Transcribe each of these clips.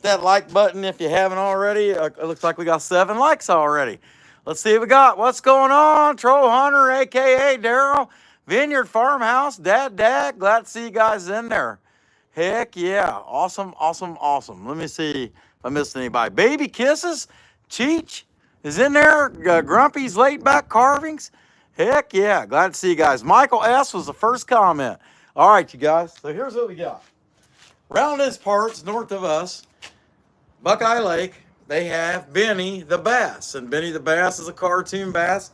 that like button if you haven't already. It looks like we got 7 likes already. Let's see what we got. What's going on? Troll Hunter, aka Daryl, Vineyard Farmhouse, Dad. Glad to see you guys in there. Heck yeah. Awesome, awesome, awesome. Let me see if I missed anybody. Baby Kisses, Cheech is in there. Grumpy's Late Back Carvings. Heck yeah. Glad to see you guys. Michael S. was the first comment. All right, you guys. So here's what we got. Around this parts north of us, Buckeye Lake, they have Benny the Bass. And Benny the Bass is a cartoon bass.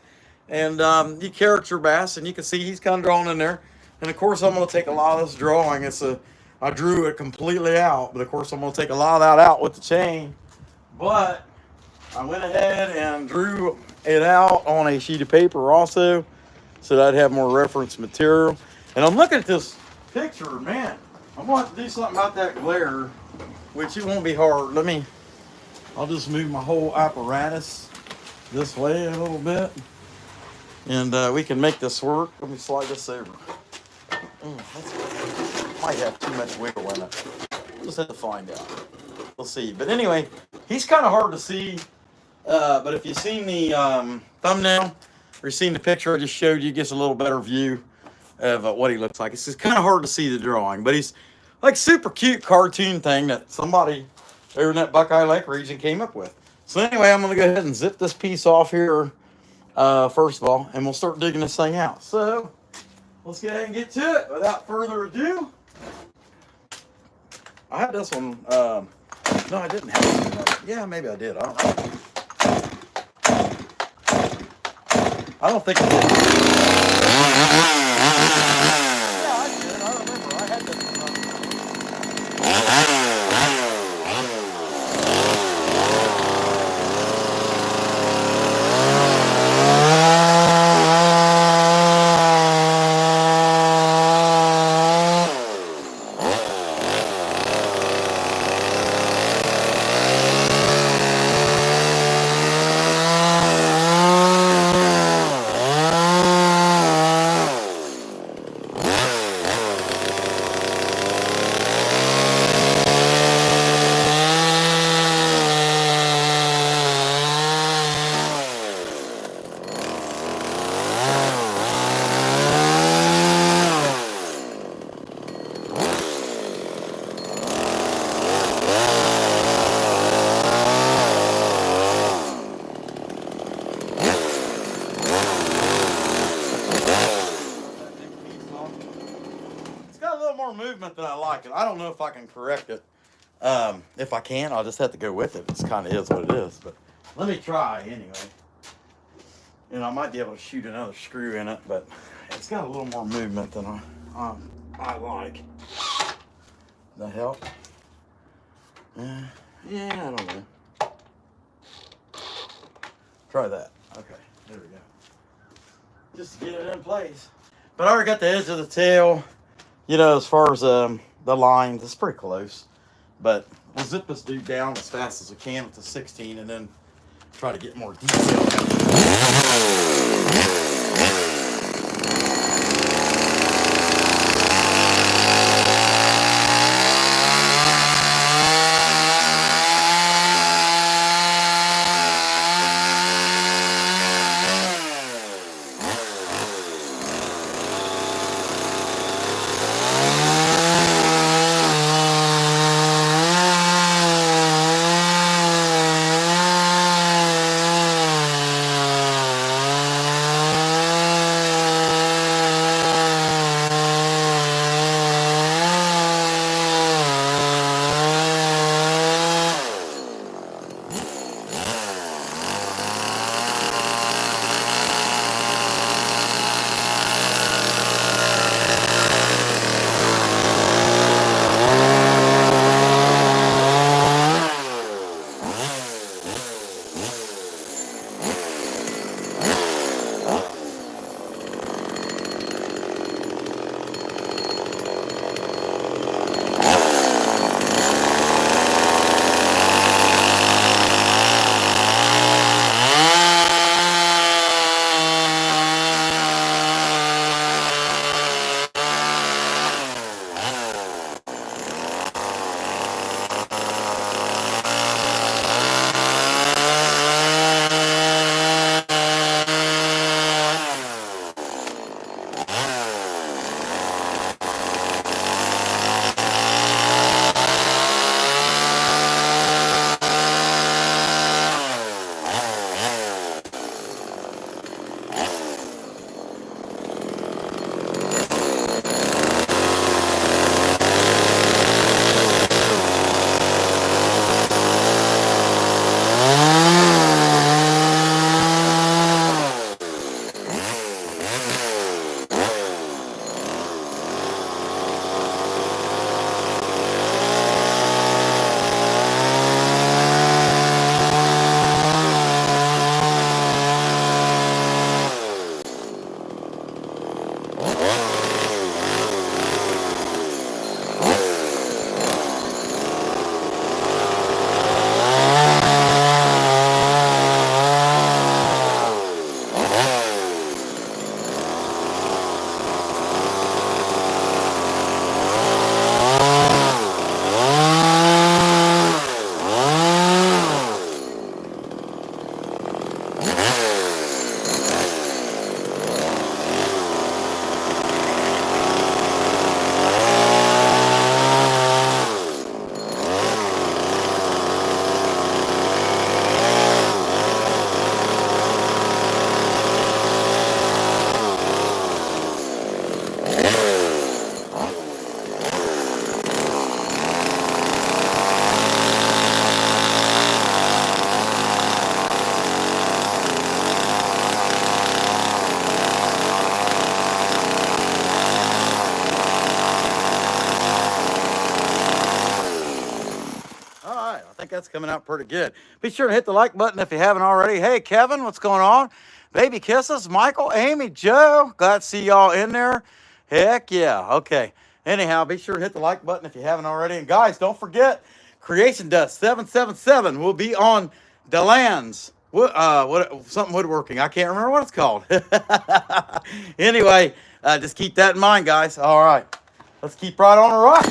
And he character bass. And you can see he's kind of drawn in there. And of course, I'm going to take a lot of this drawing. I drew it completely out. But of course, I'm going to take a lot of that out with the chain. But I went ahead and drew it out on a sheet of paper also. So that I'd have more reference material. And I'm looking at this picture, man. I'm going to have to do something about that glare, which it won't be hard. I'll just move my whole apparatus this way a little bit, and we can make this work. Let me slide this over. Might have too much wiggle in it. We'll just have to find out. We'll see. But anyway, he's kind of hard to see, but if you've seen the thumbnail or you've seen the picture I just showed you, it gets a little better view of what he looks like. It's just kind of hard to see the drawing, but he's like super cute cartoon thing that somebody over in that Buckeye Lake region came up with. So anyway, I'm going to go ahead and zip this piece off here first of all, and we'll start digging this thing out. So let's go ahead and get to it without further ado. I had this one. No, I didn't have this one. Yeah, maybe I did. I don't know. I don't think I did. Movement than I like it. I don't know if I can correct it. If I can, I'll just have to go with it. It's kind of is what it is. But let me try anyway. And I might be able to shoot another screw in it, but it's got a little more movement than I like. That help? Yeah, I don't know. Try that. Okay, there we go. Just to get it in place. But I already got the edge of the tail. You know, as far as the lines, it's pretty close. But we'll zip this dude down as fast as we can with the 16 and then try to get more detail. think that's coming out pretty good. Be sure to hit the like button if you haven't already. Hey, Kevin, what's going on? Baby kisses, Michael, Amy, Joe. Glad to see y'all in there. Heck yeah. Okay. Anyhow, be sure to hit the like button if you haven't already. And guys, don't forget, Creation Dust 777 will be on Delan's. Something woodworking. I can't remember what it's called. Anyway, just keep that in mind, guys. All right. Let's keep right on a rock.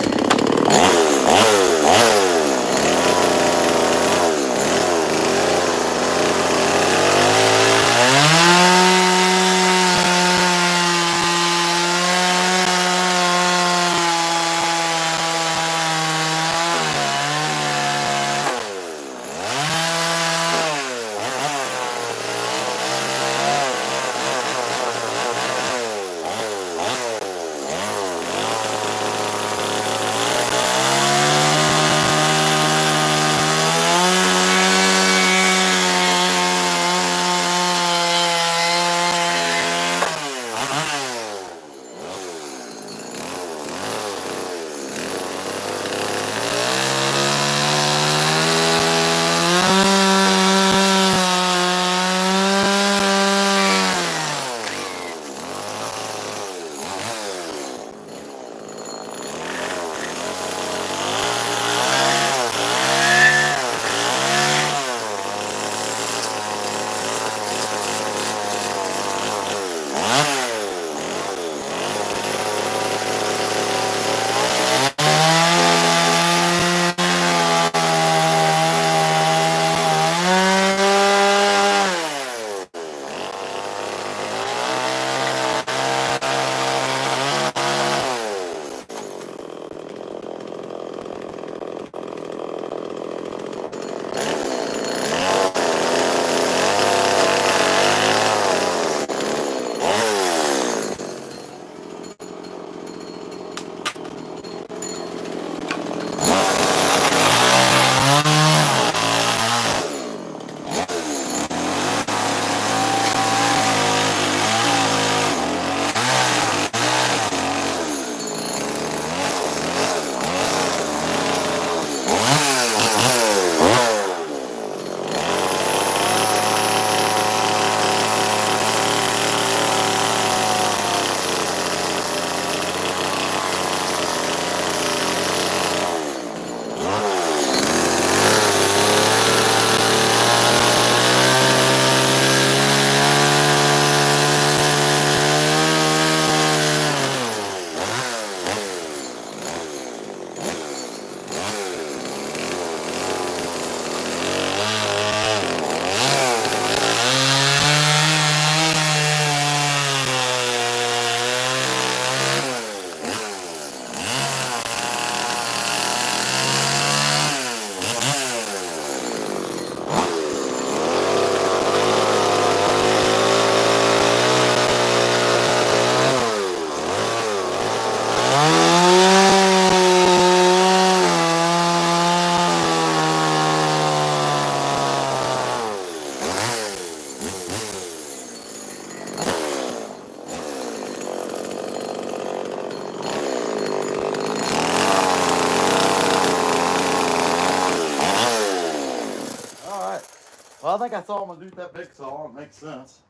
Well, I think that's all I'm going to do with that big saw. It makes sense.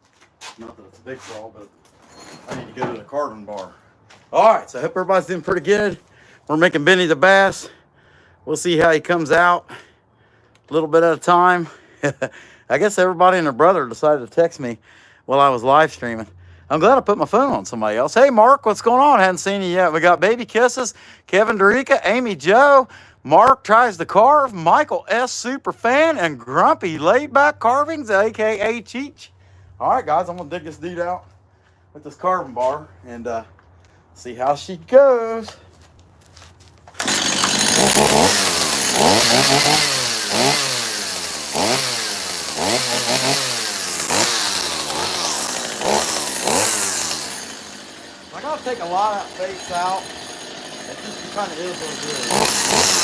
Not that it's a big saw, but I need to go to the carving bar. All right, so I hope everybody's doing pretty good. We're making Benny the Bass. We'll see how he comes out a little bit at a time. I guess everybody and their brother decided to text me while I was live streaming. I'm glad I put my phone on somebody else. Hey, Mark, what's going on? Hadn't seen you yet. We got Baby Kisses, Kevin Dorica, Amy Joe, Mark Tries to Carve, Michael S. Super Fan, and Grumpy Laid Back Carvings, a.k.a. Cheech. All right, guys, I'm going to dig this dude out with this carving bar and see how she goes. I gotta take a lot of that face out. It just kind of is what it is.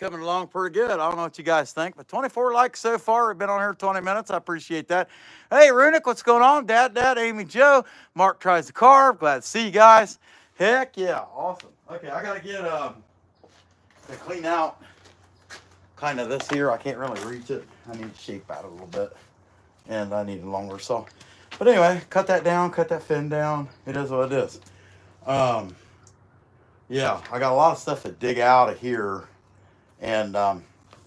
coming along pretty good. I don't know what you guys think, but 24 likes so far. We've been on here 20 minutes. I appreciate that. Hey, Runic, what's going on? Dad, Amy, Joe. Mark tries to carve. Glad to see you guys. Heck yeah, awesome. Okay, I got to get to clean out kind of this here. I can't really reach it. I need to shape out a little bit, and I need a longer saw. But anyway, cut that down, cut that fin down. It is what it is. Yeah, I got a lot of stuff to dig out of here and,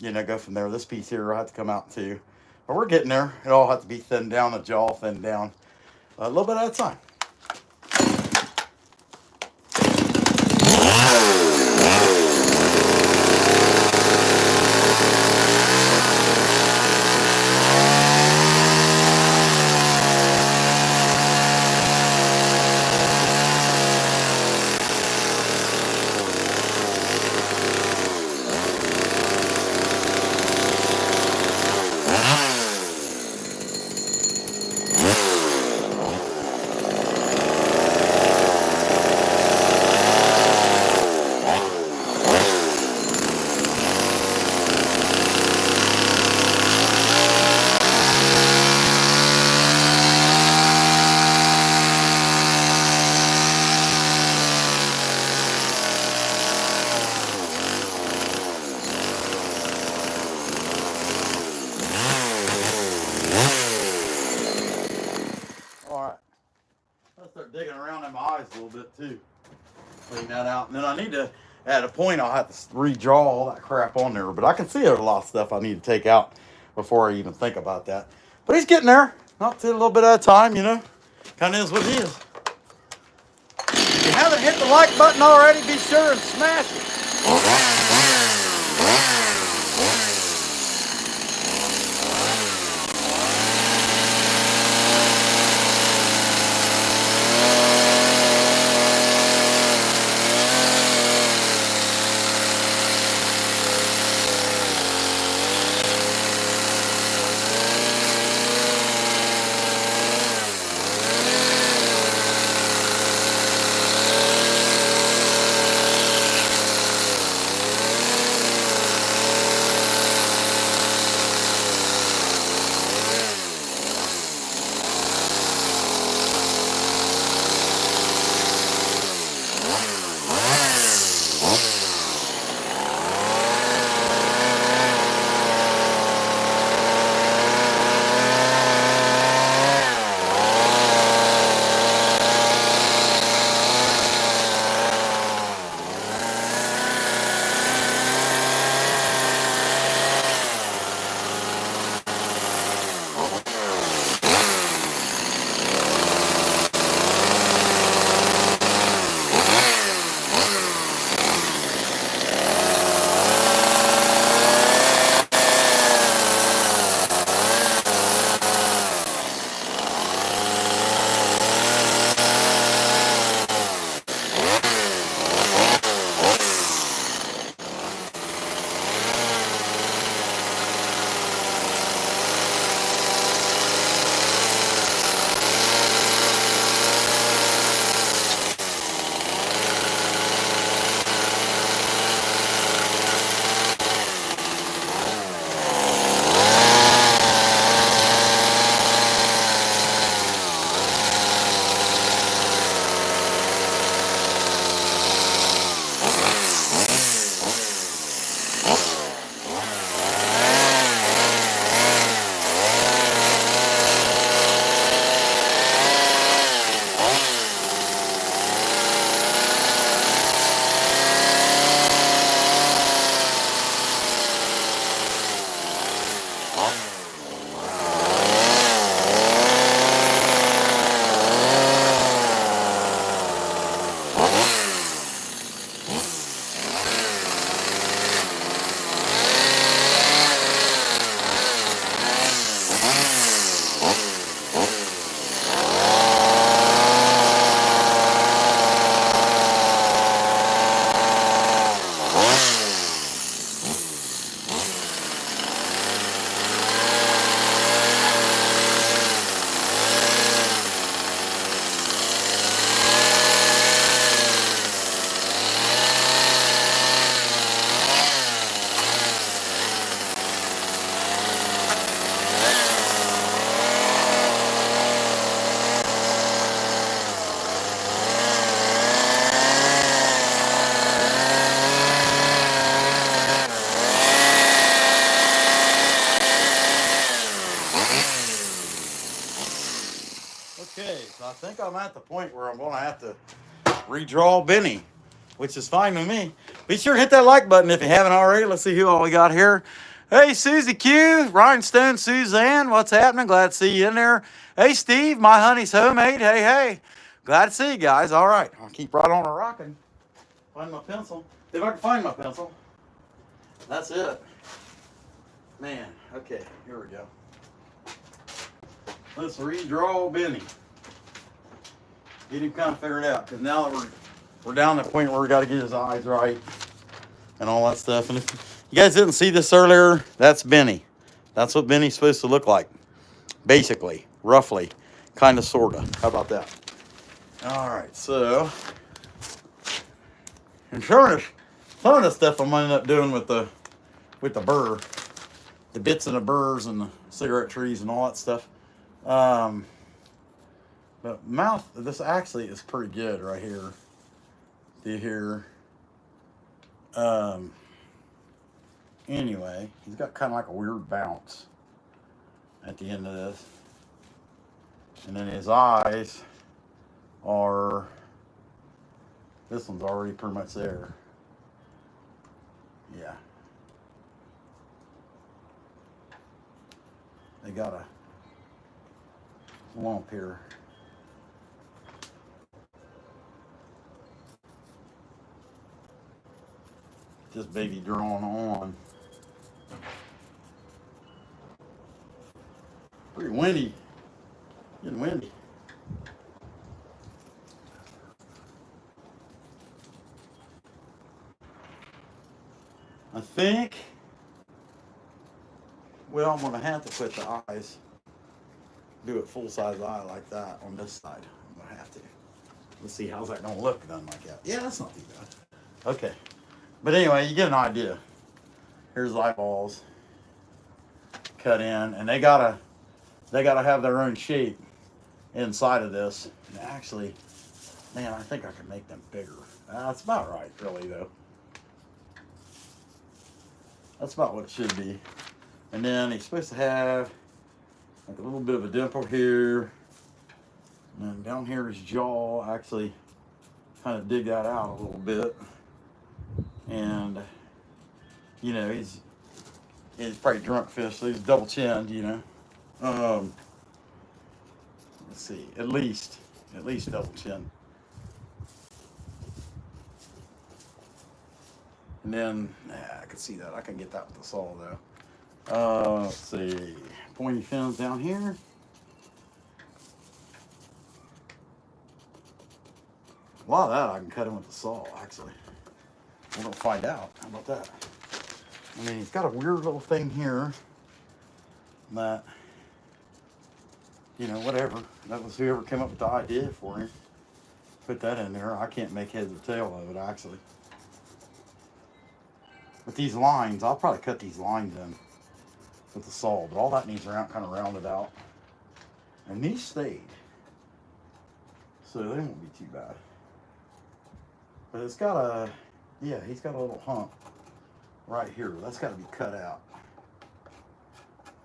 you know, go from there. This piece here will have to come out too. But we're getting there. It all has to be thinned down, the jaw thinned down a little bit at a time. Digging around in my eyes a little bit too. Clean that out. And then I need to, at a point, I'll have to redraw all that crap on there. But I can see there's a lot of stuff I need to take out before I even think about that. But he's getting there. Not to a little bit at a time, you know. Kind of is what he is. If you haven't hit the like button already, be sure and smash it. I think I'm at the point where I'm going to have to redraw Benny, which is fine with me. Be sure to hit that like button if you haven't already. Let's see who all we got here. Hey, Susie Q, Rhinestone Suzanne, what's happening? Glad to see you in there. Hey, Steve, my honey's homemade. Hey, hey. Glad to see you guys. All right, I'll keep right on rocking. Find my pencil. If I can find my pencil. That's it. Man, okay, here we go. Let's redraw Benny. Get him kind of figured out, because now that we're down to the point where we got to get his eyes right and all that stuff. And if you guys didn't see this earlier, that's Benny. That's what Benny's supposed to look like, basically, roughly, kind of, sort of. How about that? All right, so I'm sure some of the stuff I'm ending up doing with the burr, the bits of the burrs and the cigarette trees and all that stuff. But mouth, this actually is pretty good right here. See here. Anyway, he's got kind of like a weird bounce at the end of this. And then his eyes are, this one's already pretty much there. Yeah. They got a lump here. Just baby drawing on. Pretty windy. Getting windy. I think, well, I'm going to have to put the eyes, do it full-size eye like that on this side. I'm going to have to. Let's see, how's that going to look done like that? Yeah, that's not too bad. Okay. But anyway, you get an idea. Here's eyeballs cut in, and they gotta have their own shape inside of this. And actually, man, I think I can make them bigger. That's about right, really, though. That's about what it should be. And then he's supposed to have like a little bit of a dimple here. And then down here his jaw, actually kind of dig that out a little bit. And, you know, he's probably drunk fish, so he's double chinned, you know. Let's see, at least double chin. And then, I can see that. I can get that with the saw, though. Let's see, pointy fins down here. A lot of that I can cut him with the saw, actually. We're gonna find out. How about that? I mean, he's got a weird little thing here that, you know, whatever. That was whoever came up with the idea for him. Put that in there. I can't make heads or tail of it, actually. With these lines, I'll probably cut these lines in with the saw, but all that needs kind of rounded out. And these stayed, so they won't be too bad. But it's got a, yeah, he's got a little hump right here. That's got to be cut out.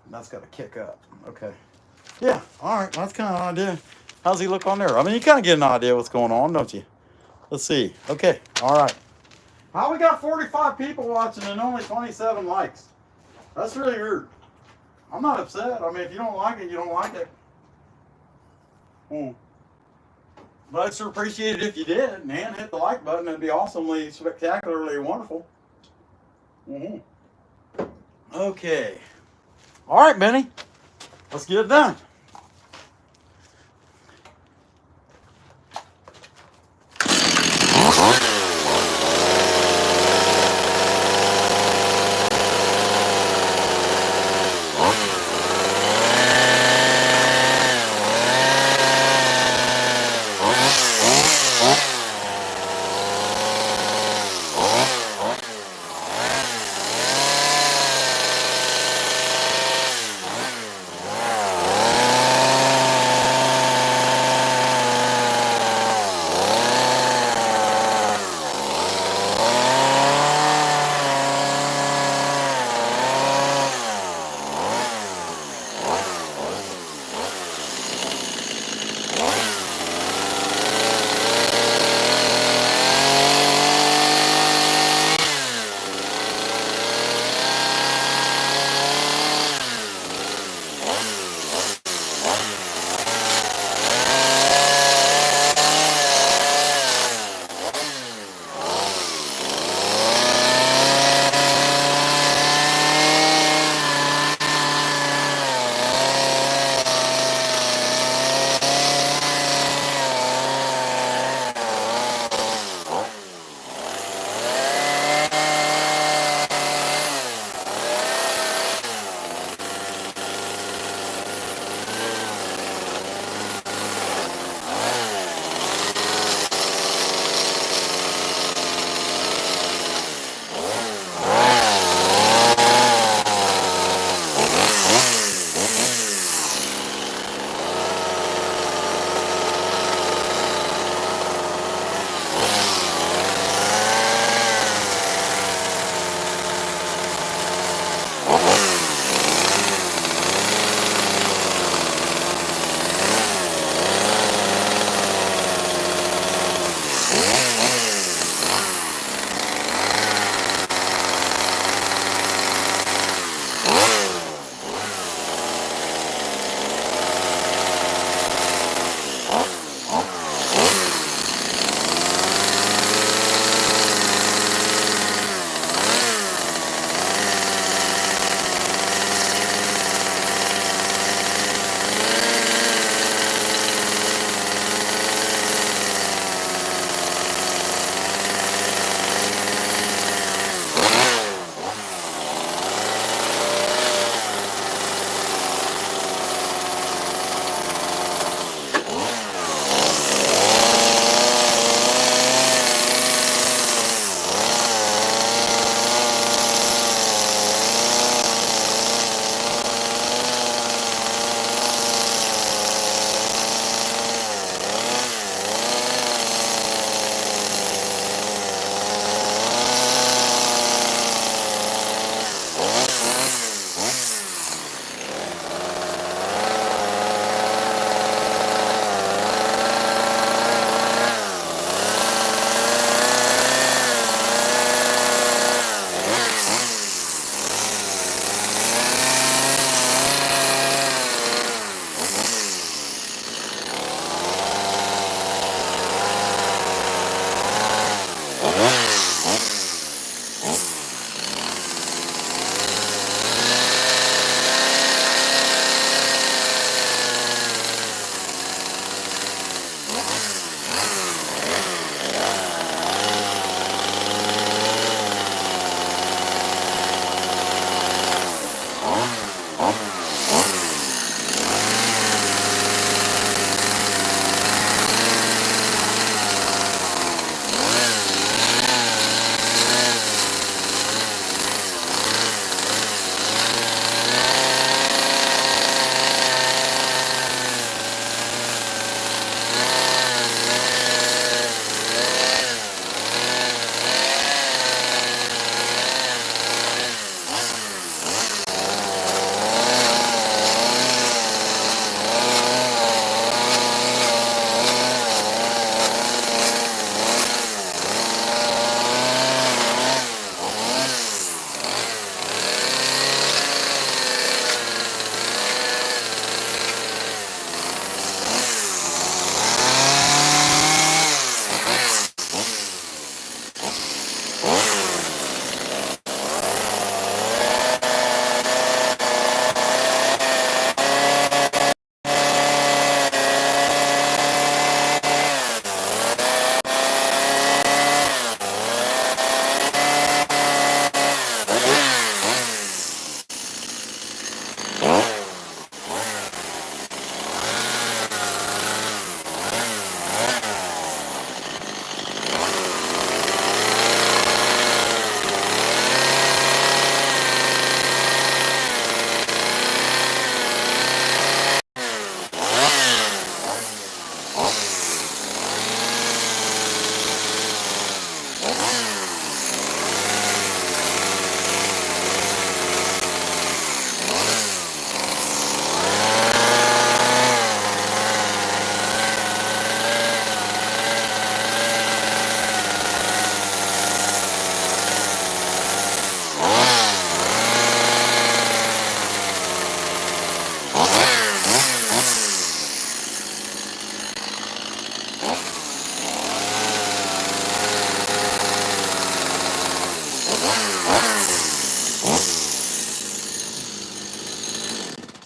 And that's got to kick up. Okay. Yeah. All right. Well, that's kind of an idea. How's he look on there? I mean, you kind of get an idea what's going on, don't you? Let's see. Okay. All right. How we got 45 people watching and only 27 likes? That's really weird. I'm not upset. I mean, if you don't like it, you don't like it. But I'd sure appreciate it if you did. Man, hit the like button. It'd be awesomely, spectacularly wonderful. Okay. All right, Benny. Let's get it done.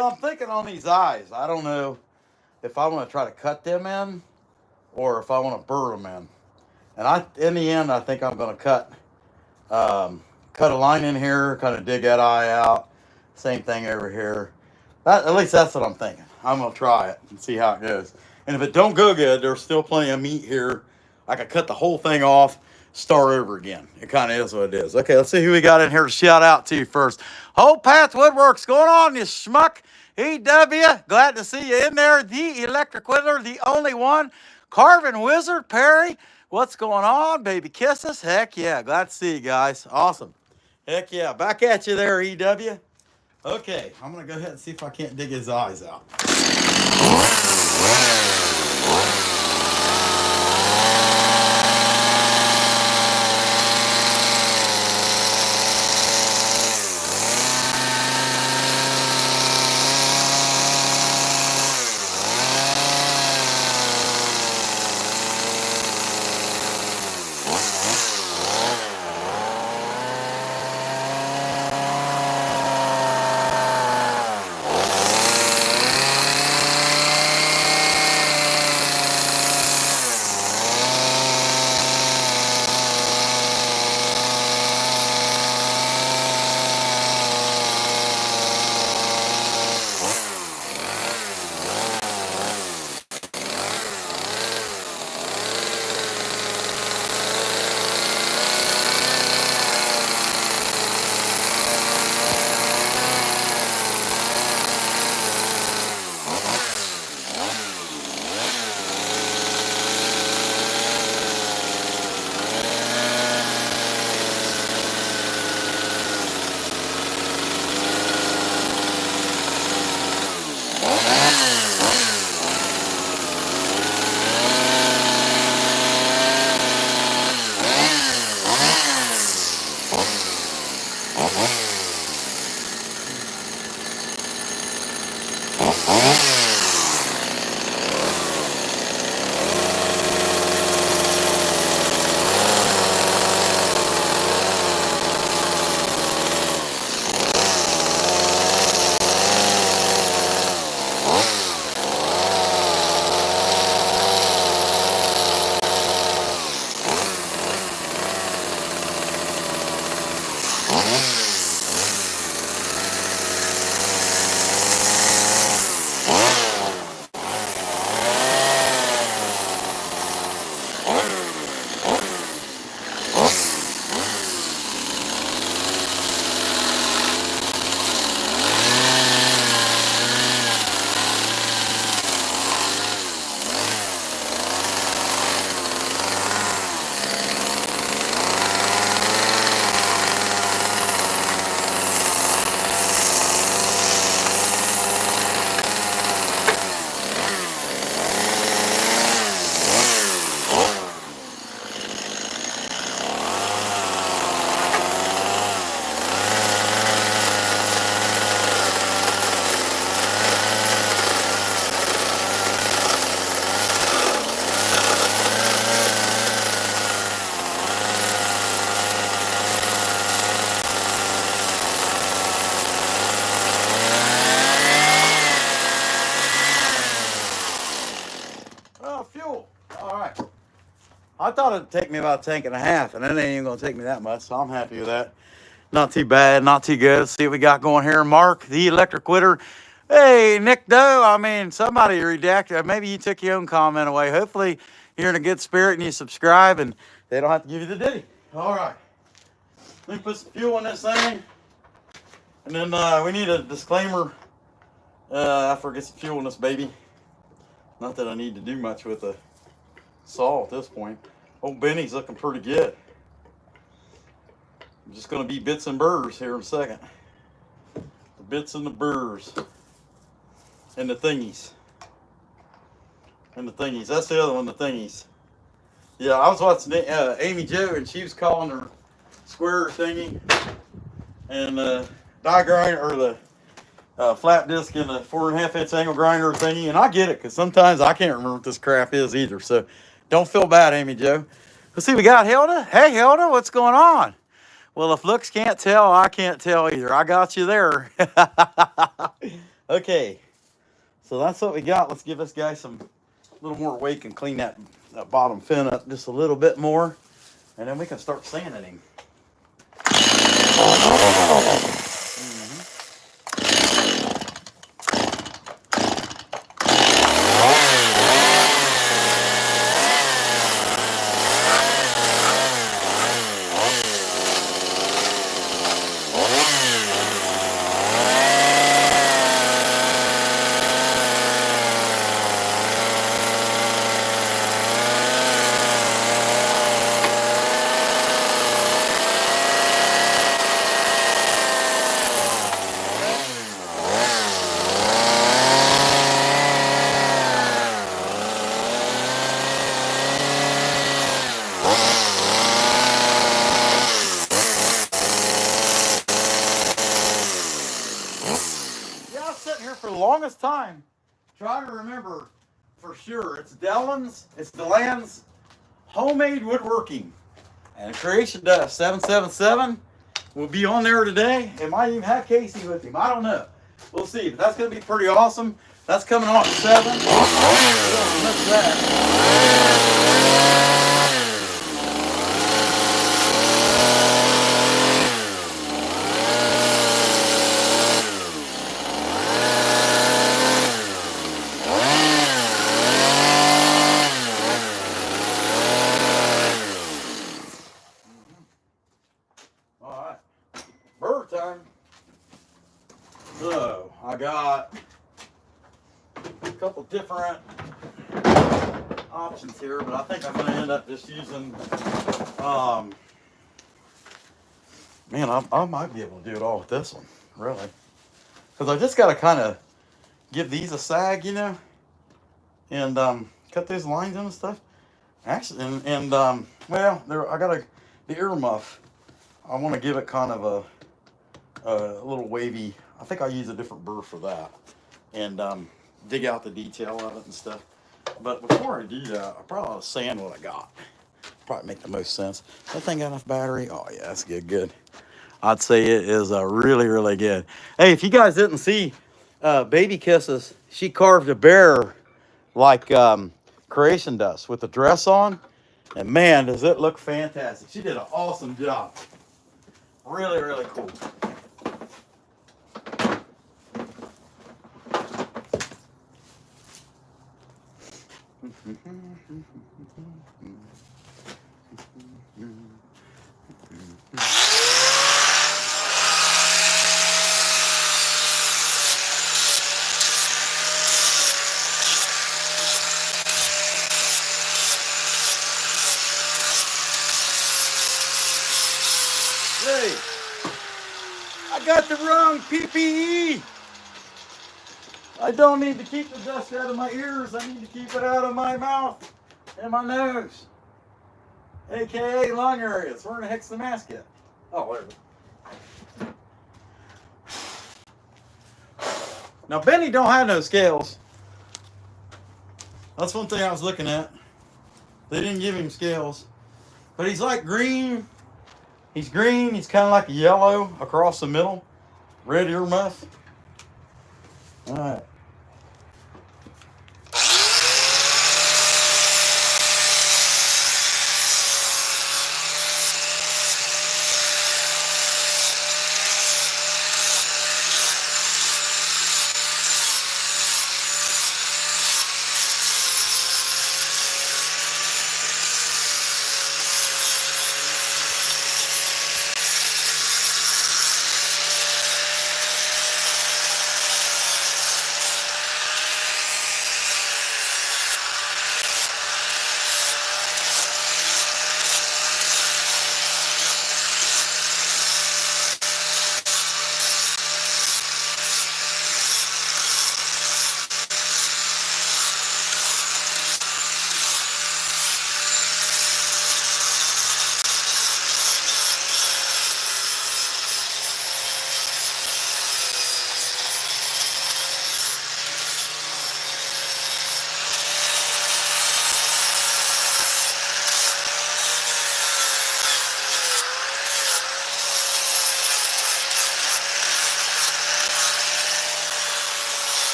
So I'm thinking on these eyes, I don't know if I want to try to cut them in or if I want to burr them in. And in the end, I think I'm going to cut a line in here, kind of dig that eye out. Same thing over here. At least that's what I'm thinking. I'm going to try it and see how it goes. And if it don't go good, there's still plenty of meat here. I could cut the whole thing off, start over again. It kind of is what it is. Okay, let's see who we got in here to shout out to first. Whole Path Woodworks going on, you schmuck. EW, glad to see you in there. The Electric Whittler, the only one. Carving Wizard, Perry, what's going on? Baby kisses, heck yeah. Glad to see you guys. Awesome. Heck yeah. Back at you there, EW. Okay, I'm going to go ahead and see if I can't dig his eyes out. Fuel. All right. I thought it'd take me about a tank and a half, and it ain't even gonna take me that much, so I'm happy with that. Not too bad, not too good. Let's see what we got going here. Mark, the Electric Whitter. Hey, Nick Doe. I mean, somebody redacted. Maybe you took your own comment away. Hopefully, you're in a good spirit and you subscribe, and they don't have to give you the ditty. All right. Let me put some fuel in this thing, and then we need a disclaimer. I forget some fuel in this baby. Not that I need to do much with a saw at this point. Old Benny's looking pretty good. I'm just going to be bits and burrs here in a second. The bits and the burrs. And the thingies. And the thingies. That's the other one, the thingies. Yeah, I was watching Amy Jo, and she was calling her square thingy and die grinder, or the flat disc and the 4.5 inch angle grinder thingy. And I get it, because sometimes I can't remember what this crap is either. So don't feel bad, Amy Jo. Let's see, we got Hilda. Hey, Hilda, what's going on? Well, if looks can't tell, I can't tell either. I got you there. Okay, so that's what we got. Let's give this guy some little more weight and clean that bottom fin up just a little bit more, and then we can start sanding him. For the longest time, trying to remember for sure. It's Deland's Homemade Woodworking. And Creation Dust 777 will be on there today. It might even have Casey with him. I don't know. We'll see. But that's going to be pretty awesome. That's coming on at 7. Don't miss that. So I got a couple different options here, but I think I'm going to end up just using, man, I might be able to do it all with this one, really. Because I just got to kind of give these a sag, you know, and cut these lines in and stuff. Actually, well, I got the ear muff. I want to give it kind of a little wavy. I think I'll use a different burr for that, and dig out the detail of it and stuff. But before I do that, I probably ought to sand what I got. Probably make the most sense. That thing got enough battery? Oh yeah, that's good. I'd say it is really, really good. Hey, if you guys didn't see Baby Kisses, she carved a bear like Creation Dust with the dress on, and man, does it look fantastic. She did an awesome job. Really, really cool. Hey, I got the wrong PPE. I don't need to keep the dust out of my ears. I need to keep it out of my mouth and my nose, aka lung areas. Where the heck's the mask at? Oh, whatever. Now Benny don't have no scales. That's one thing I was looking at. They didn't give him scales, but he's like green. He's green. He's kind of like a yellow across the middle. Red earmuff. All right.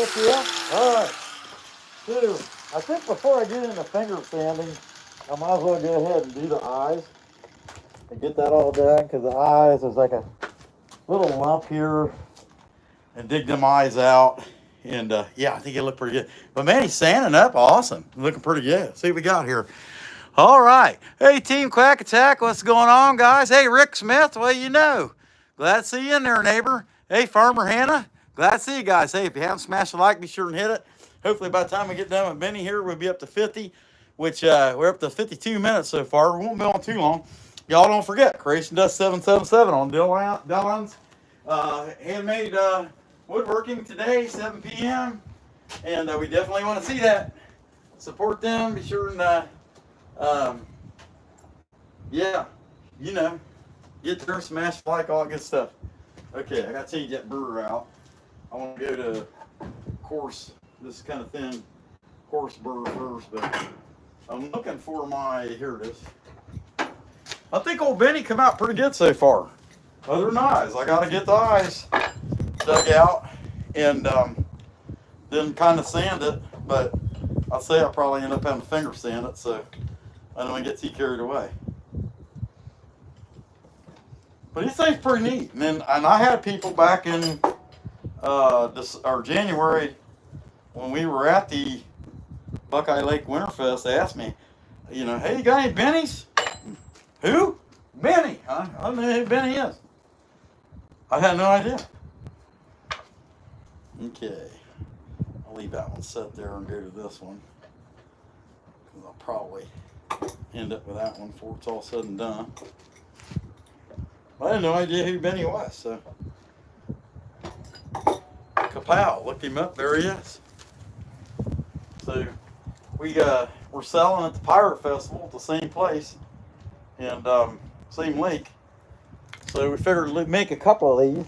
Heck yeah. All right. So, I think before I get into finger sanding, I might as well go ahead and do the eyes and get that all done, because the eyes is like a little lump here, and dig them eyes out. And yeah, I think it looked pretty good. But man, he's sanding up awesome. Looking pretty good. Let's see what we got here. All right. Hey, Team Quack Attack, what's going on, guys? Hey, Rick Smith, well, you know. Glad to see you in there, neighbor. Hey, Farmer Hannah, glad to see you guys. Hey, if you haven't smashed the like, be sure and hit it. Hopefully by the time we get done with Benny here, we'll be up to 50, which we're up to 52 minutes so far. We won't be on too long. Y'all don't forget, Creation Dust 777 on Dylan's handmade woodworking today, 7 p.m. And we definitely want to see that. Support them. Be sure and, yeah, you know, get there, smash like, all that good stuff. Okay, I got to change that burr out. I want to go to coarse, this kind of thin, coarse burr first, but I'm looking for my, here it is. I think old Benny come out pretty good so far. Other than eyes, I got to get the eyes dug out and then kind of sand it, but I'll say I'll probably end up having to finger sand it, so I don't want to get too carried away. But these things pretty neat. And I had people back in January when we were at the Buckeye Lake Winterfest. They asked me, you know, hey, you got any bennies? Who? Benny, huh? I don't know who Benny is. I had no idea. Okay, I'll leave that one set there and go to this one. I'll probably end up with that one before it's all said and done. I had no idea who Benny was, so. Kapow, looked him up, there he is. So, we're selling at the Pirate Festival at the same place, and same lake. So we figured we'd make a couple of these.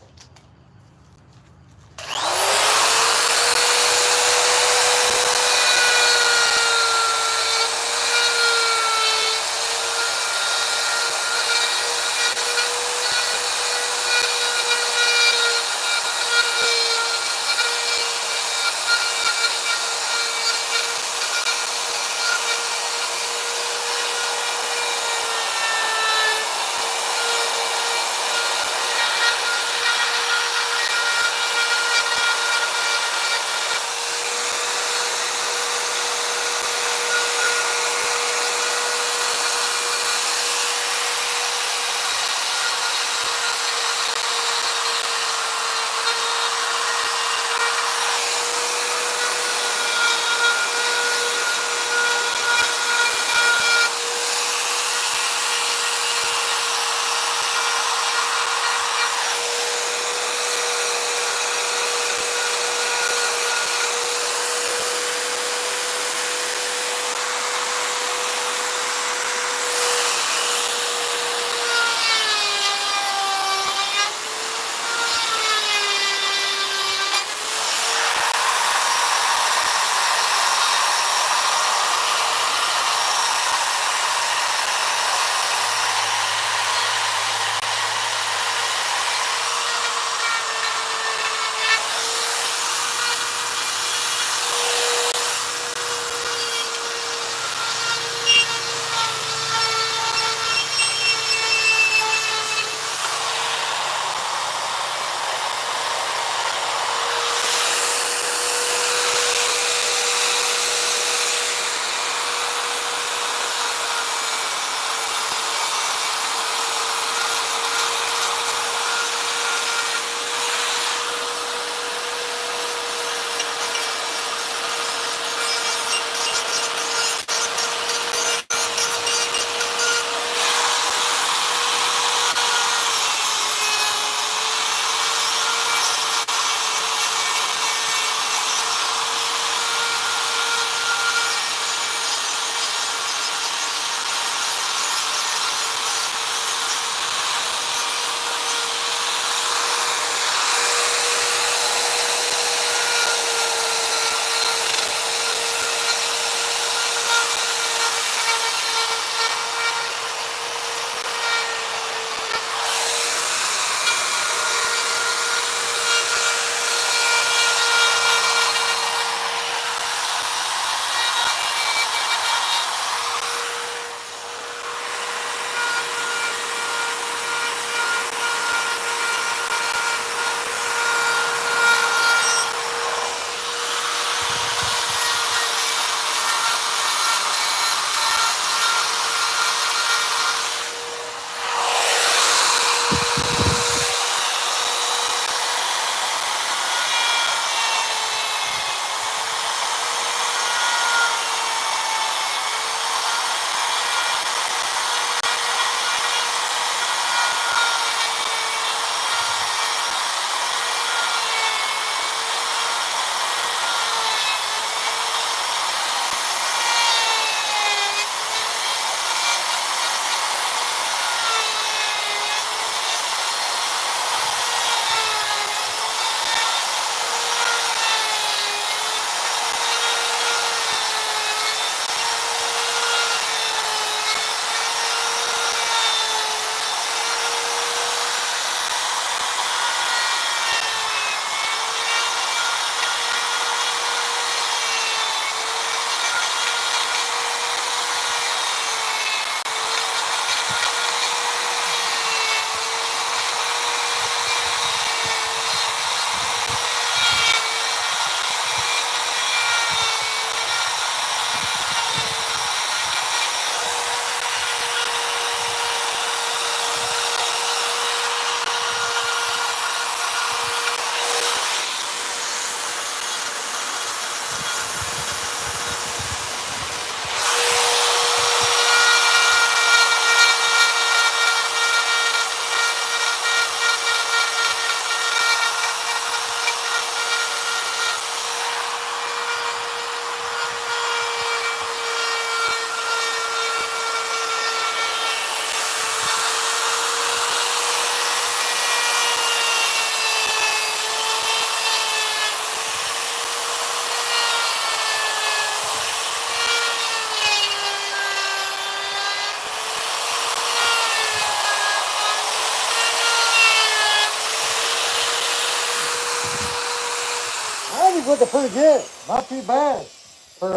looking pretty good. Not too bad for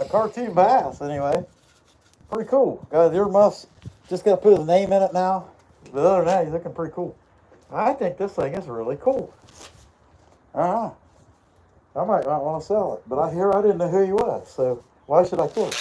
a cartoon bass, anyway. Pretty cool. Got his earmuffs. Just got to put his name in it now. But other than that, he's looking pretty cool. I think this thing is really cool. I might not want to sell it, but I didn't know who he was, so why should I kill him?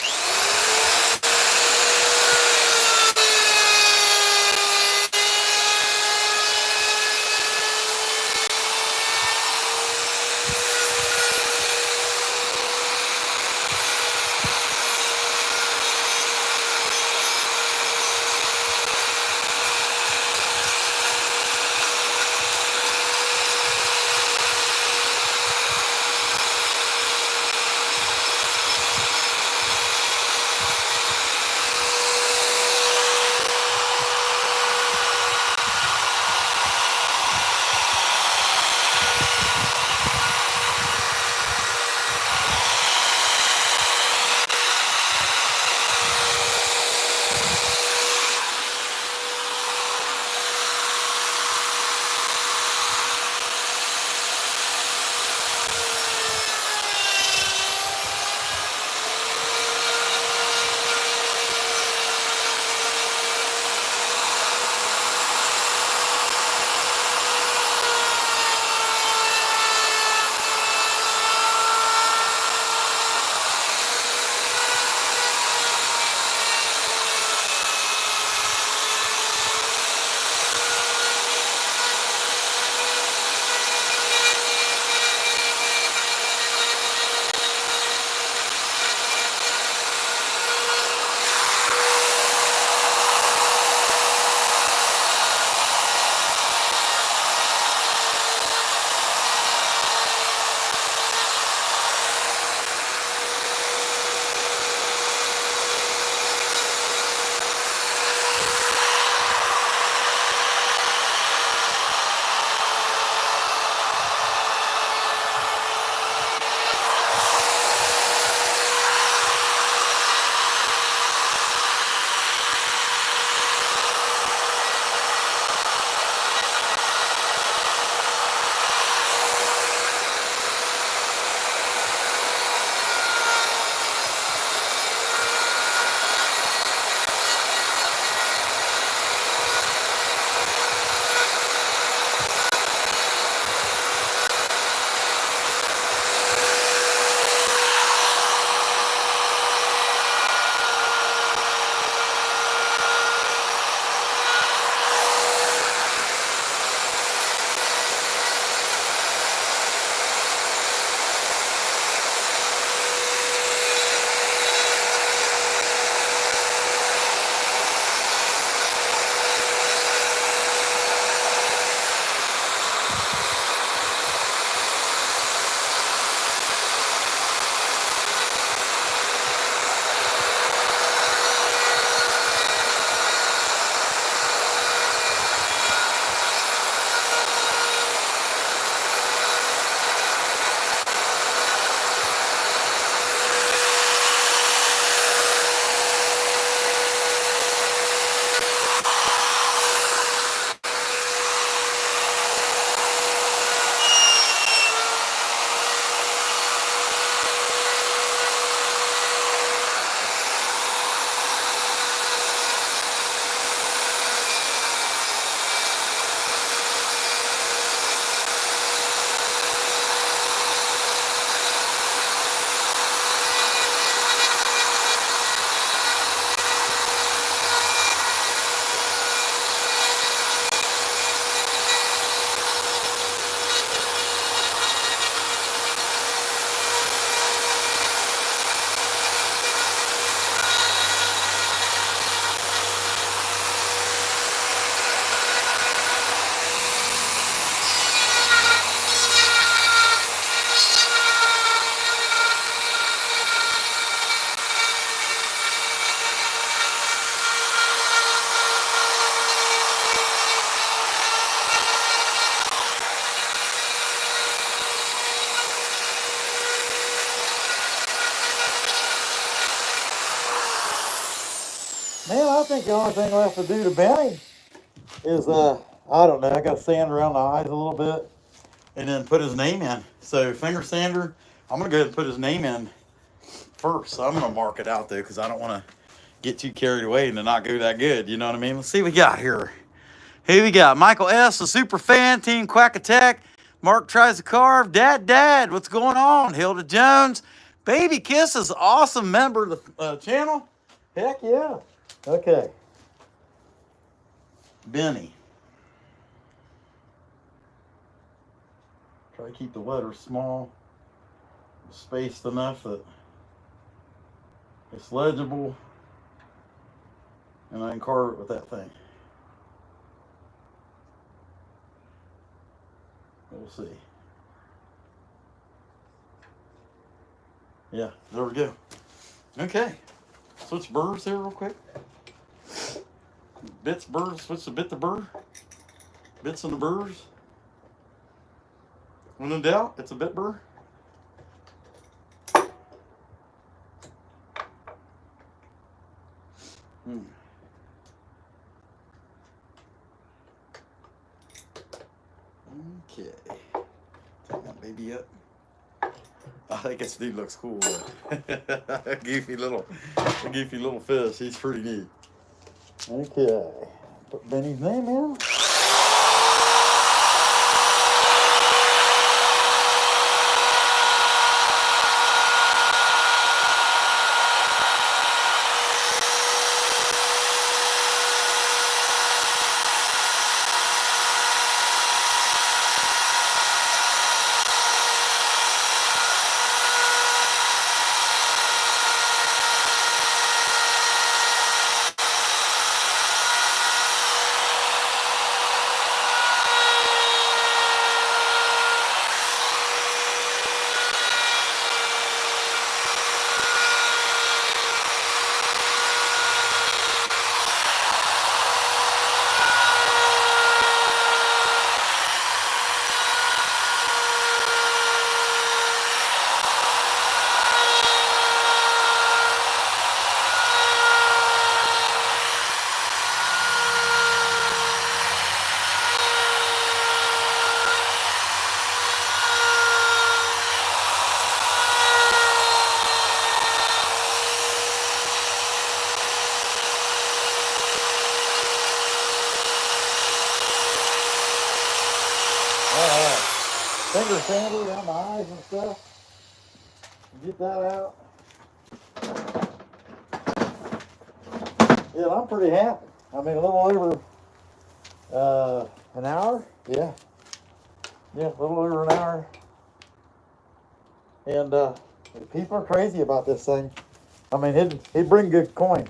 Man, I think the only thing left to do to Benny is, I don't know, I got sand around the eyes a little bit. and then put his name in. So finger sander, I'm gonna go ahead and put his name in first. So I'm gonna mark it out though, because I don't want to get too carried away and to not go that good. You know what I mean? Let's see what we got here. Here we got Michael S., a super fan, Team Quack Attack. Mark tries to carve. Dad, what's going on? Hilda Jones. Baby Kisses, awesome member of the channel. Heck yeah. Okay. Benny. Try to keep the letters small, spaced enough that it's legible, and I can carve it with that thing. We'll see. Yeah, there we go. Okay. Switch burrs here real quick. Bits, burrs, switch the bit to burr. Bits and the burrs. When in doubt, it's a bit burr. Okay. Take that baby up. I think this dude looks cool. goofy little fish. He's pretty neat. Okay. Put Benny's name in. Finger sander around the eyes and stuff. Get that out. Yeah, I'm pretty happy. I mean, a little over an hour. Yeah. Yeah, a little over an hour. And people are crazy about this thing. I mean, he'd bring good coin.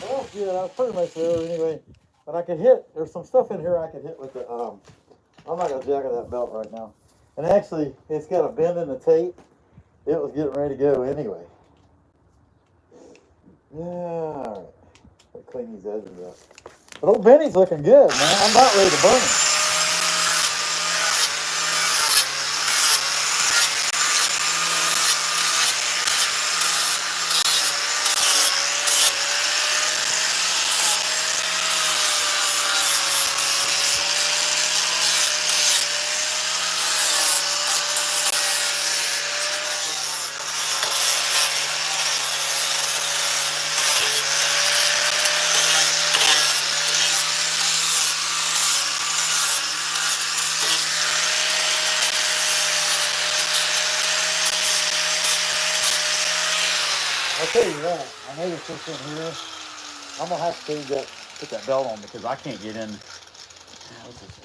Well, yeah, that was pretty much there anyway. But I could hit, there's some stuff in here I could hit with the, I'm not going to jacket that belt right now. And actually, it's got a bend in the tape. It was getting ready to go anyway. Yeah, all right. Clean these edges up. But old Benny's looking good, man. I'm about ready to burn him. I'll tell you that. I noticed this in here. I'm gonna have to put that belt on because I can't get in. What's this?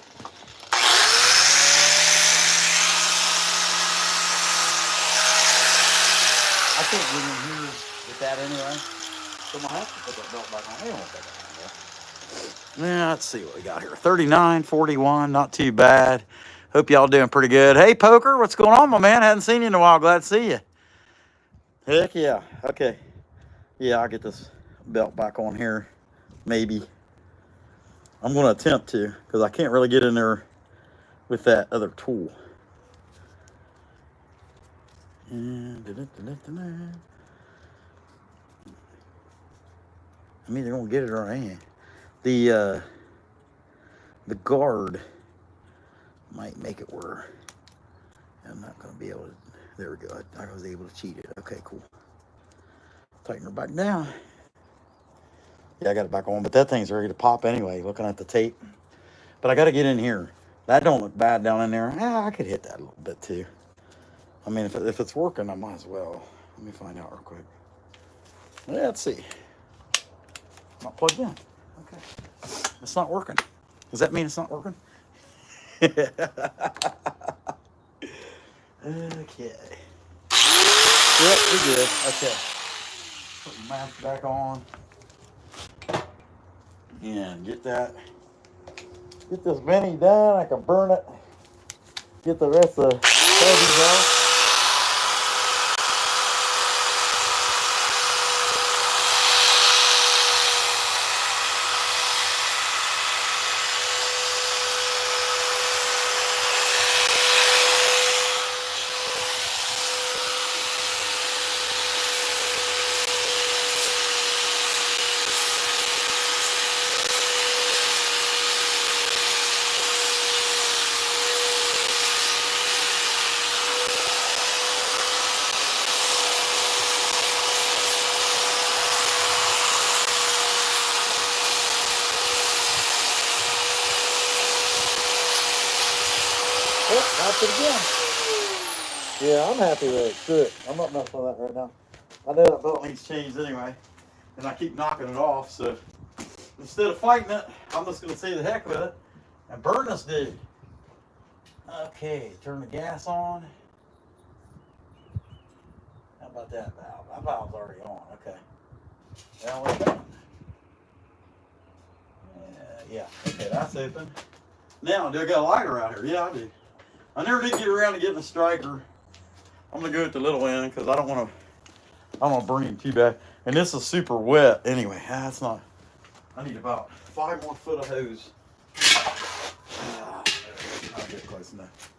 I can't get in here with that anyway. So I'm gonna have to put that belt back on. I don't want that back on there. Yeah, let's see what we got here. 39.41, not too bad. Hope y'all doing pretty good. Hey, Poker, what's going on, my man? Hadn't seen you in a while. Glad to see you. Heck yeah. Okay. Yeah, I'll get this belt back on here. Maybe. I'm going to attempt to because I can't really get in there with that other tool. I'm either going to get it or I ain't. The guard might make it where I'm not going to be able to. There we go. I was able to cheat it. Okay, cool. Tighten her back down. Yeah, I got it back on, but that thing's ready to pop anyway, looking at the tape. But I got to get in here. That don't look bad down in there. I could hit that a little bit too. I mean, if it's working, I might as well. Let me find out real quick. Let's see. Not plugged in. Okay. It's not working. Does that mean it's not working? Okay. Yep, we're good. Okay. Put the mask back on. And get this Benny done. I can burn it. Get the rest of the fuzzies off. Oh, that's it again. Yeah, I'm happy with it. Good. I'm not messing with that right now. I know that belt needs changed anyway. And I keep knocking it off, so instead of fighting it, I'm just going to say the heck with it and burn this dude. Okay, turn the gas on. How about that valve? That valve's already on. Okay. Now we're done. Yeah, okay, that's open. Now, do I got a lighter out here? Yeah, I do. I never did get around to getting a striker. I'm gonna go with the little end because I don't want to burn him too bad. And this is super wet anyway. That's not. I need about 5 more foot of hose. I'll get close enough.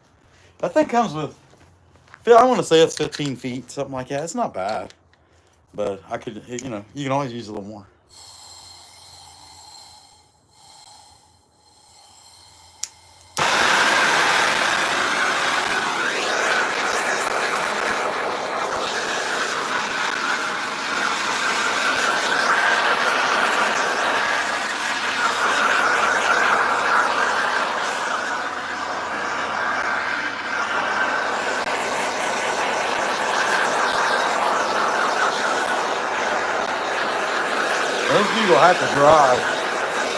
That thing comes with. I want to say it's 15 feet, something like that. It's not bad, but I could, you can always use a little more. Those people have to dry.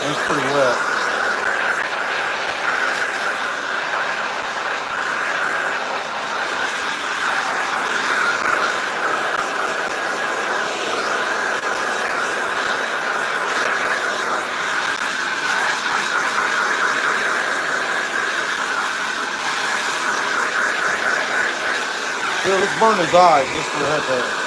It's pretty wet. burn his eyes just for that.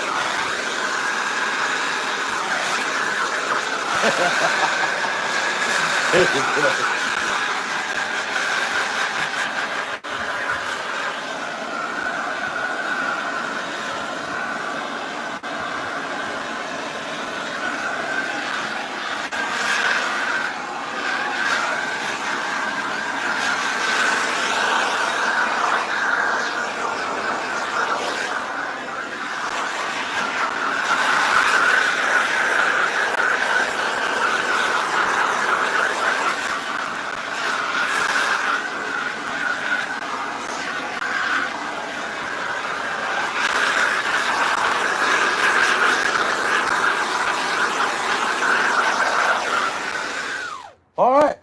All right.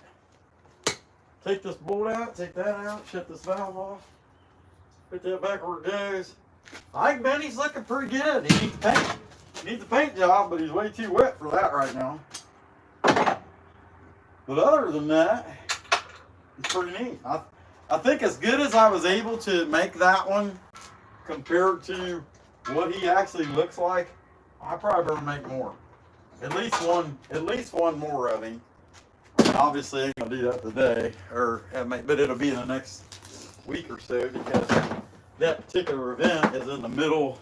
Take this bolt out, take that out, shut this valve off, put that back where it goes. I think Benny's looking pretty good. He needs paint. He needs a paint job, but he's way too wet for that right now. But other than that, it's pretty neat. I think as good as I was able to make that one compared to what he actually looks like, I probably better make more. At least one more of him. Obviously, I ain't gonna do that today, but it'll be in the next week or so because that particular event is in the middle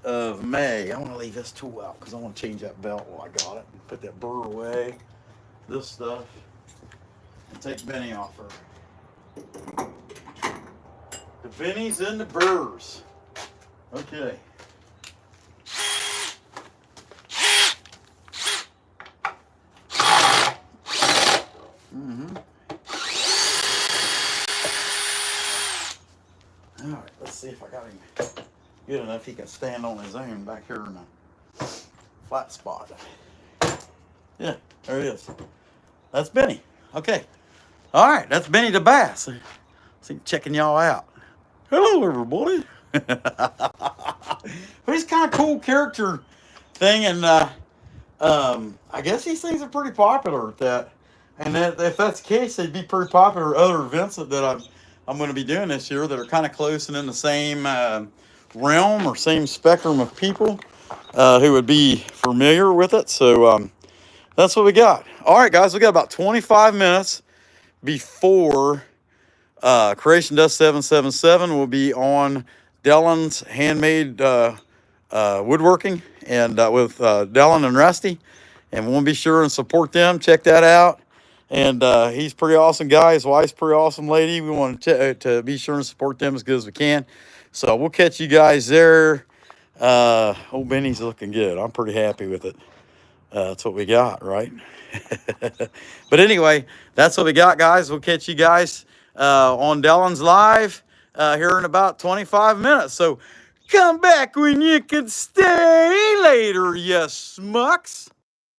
of May. I want to leave this tool out because I want to change that belt while I got it and put that burr away, this stuff, and take Benny off her. The Bennies and the burrs. Okay. All right, let's see if I got him good enough he can stand on his own back here in the flat spot. Yeah, there he is. That's Benny. Okay. All right, that's Benny the Bass. See, checking y'all out. Hello, everybody. But he's kind of cool character thing, and I guess these things are pretty popular at that. And that, if that's the case, they'd be pretty popular at other events that I'm going to be doing this year that are kind of close and in the same realm or same spectrum of people who would be familiar with it. So that's what we got. All right, guys, we got about 25 minutes before Creation Dust 777 will be on Dellen's handmade woodworking and with Dellen and Rusty. And we'll be sure and support them. Check that out. And he's a pretty awesome guy. His wife's a pretty awesome lady. We want to be sure and support them as good as we can. So we'll catch you guys there. Old Benny's looking good. I'm pretty happy with it. That's what we got, right? But anyway, that's what we got, guys. We'll catch you guys on Dellen's Live here in about 25 minutes. So come back when you can stay later, you smucks.